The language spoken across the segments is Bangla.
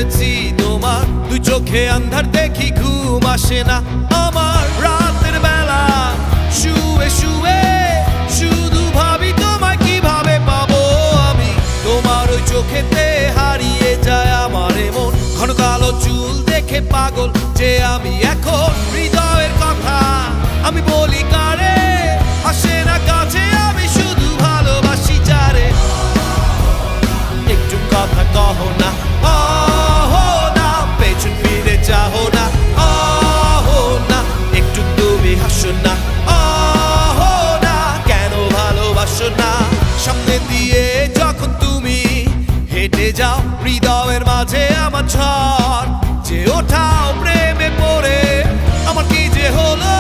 পড়েছি তোমার দুই চোখে, আন্ধার দেখি ঘুম আসে না আমার। রাতের বেলা শুয়ে শুয়ে শুধু ভাবি তোমায় কিভাবে পাবো আমি। তোমার ওই চোখেতে হারিয়ে যায় আমার মন, ঘন কালো চুল দেখে পাগল যে আমি এখন। হৃদয়ের কথা আমি বলি কারে, আসে না কাছে, আমি শুধু ভালোবাসি যারে। একটু কথা কহো না, আহো না, পেছন ফিরে চাহো না, আহো না, একটু তুমি হাসো না, আহো না, কেন ভালোবাসো না। সামনে দিয়ে যখন তুমি হেঁটে যাও, হৃদয়ের মাঝে আমার ঝড় যে ওঠাও প্রেমে পড়ে। আমার কি যে হলো,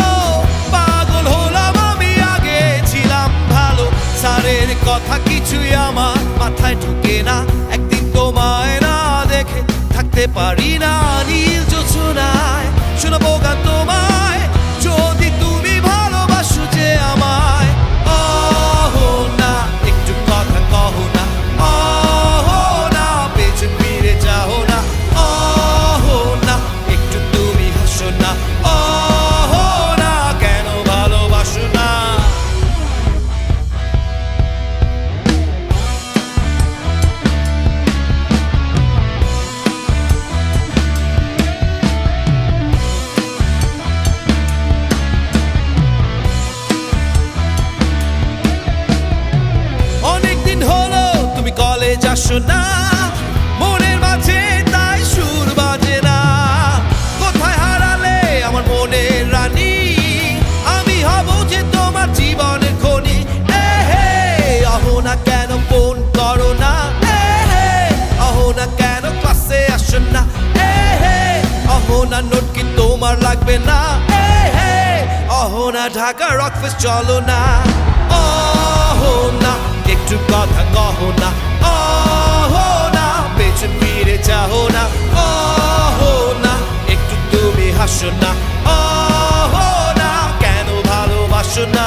পাগল হলাম আমি, আগে ছিলাম ভালো। সারের কথা কিছুই আমার মাথায় ঢুকে না, একদিন তোমায় না দেখে থাকতে পারি না। নীল জোছনায় শোনাবো গান তোমায়, যদি তুমি ভালোবাসো যে আমায়। আহো না, একটু কথা কহো না, আহো না, পেছন ফিরে যাও না, আহো না, একটু তুমি হাসো না, আহো না, কেন ভালোবাসো না। অনেকদিন হলো তুমি কলেজ আসো না, মনের মাঝে তাই সুর বাজে না। কোথায় হারালে আমার মনের রানী, আমি হব যে তোমার জীবনের খনি। হে আহো না, কেন ফোন করো না, হে আহো না, কেন ক্লাসে আসো না, হে আহো না, নোট কি তোমার লাগবে না, হে আহো না, ঢাকা রকফেস্ট চলো না। আহো না, একটু কথা কহো না, আহো না, পেছন ফিরে চাহো না, আহো না, একটু তুমি হাসো না, আহো না, কেন ভালোবাসো না।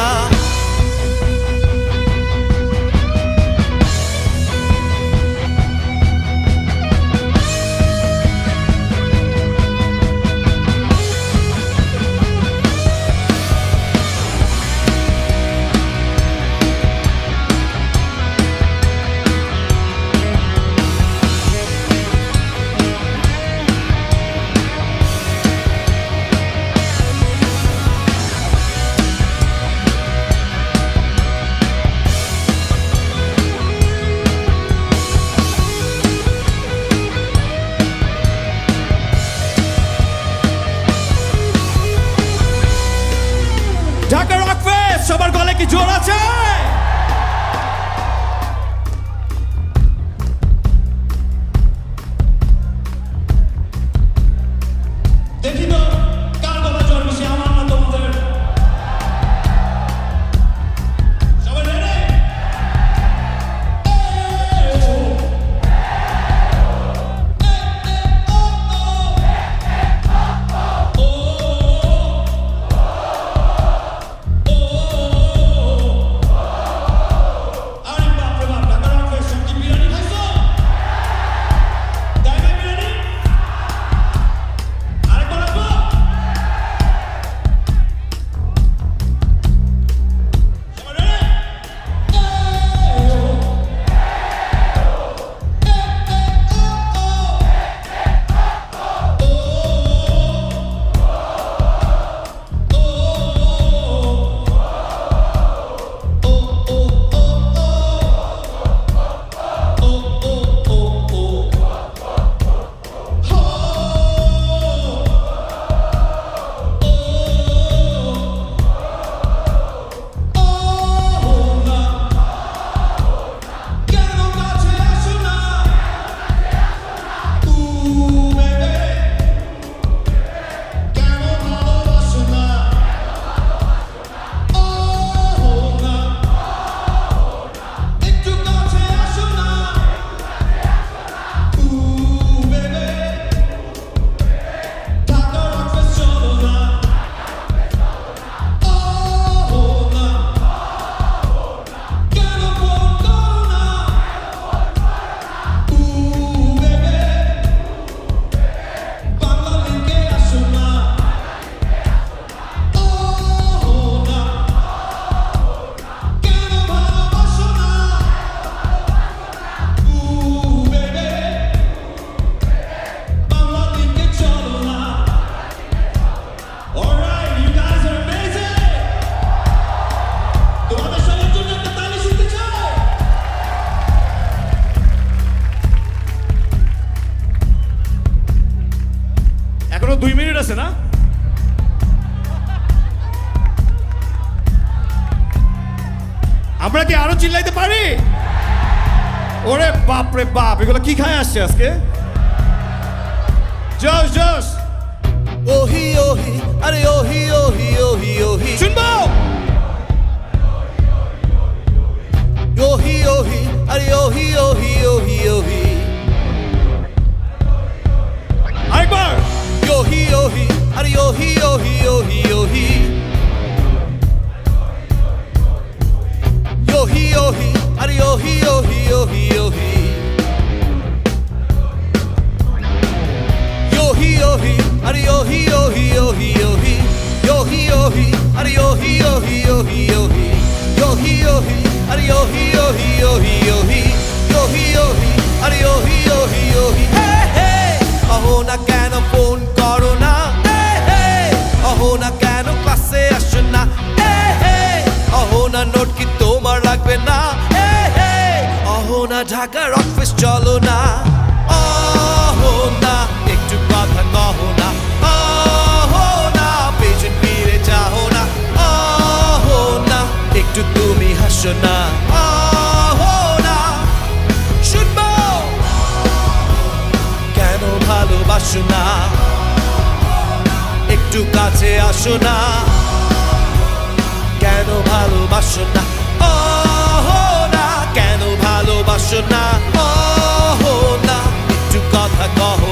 ঢাকা রকফেস্ট সবার গলে কি জোর আছে? দেখি তো কার গলা জোর বেশি, আমার না তোমাদের? সবাই রেডি? 2 মিনিট আছে না? আমরা কি আরো চিল্লাইতে পারি? ওরে বাপ রে বাপ, এগুলো কি খায় আসছে আজকে? জোশ জোশ ওহি ওহি আরে ওহি ওহি ওহি ওহি শুনবো। ওহি ওহি আরে ওহি ওহি ওহি ওহি আরেকবার ওহি ওহি আরে ওহি ওহি ওহি ওহি ওহি ওহি আরে ওহি ওহি ওহি ওহি ওহি ওহি আরে ওহি ওহি ওহি ওহি ওহি ওহি আরে ওহি ওহি ওহি ওহি ওহি ওহি আরে ওহি ওহি ওহি ওহি ওহি ওহি আরে ওহি ওহি ওহি হে হে অহো না কেন ফোন করো না হে হে অহো না কেন ক্লাসে আসো না হে হে অহো না নোট কি তোমার লাগবে না হে হে অহো না ঢাকার অফিস চলো না অহো না একটু কথা কহো না অহো না পেছন ফিরে যাও না অহো না একটু তুমি হাসো না অহো না শুনবো কেন ভালোবাসো না একটু কাছে আসো না কেন ভালোবাসো না অহো না কেন ভালোবাসো না অহো না একটু কথা কহো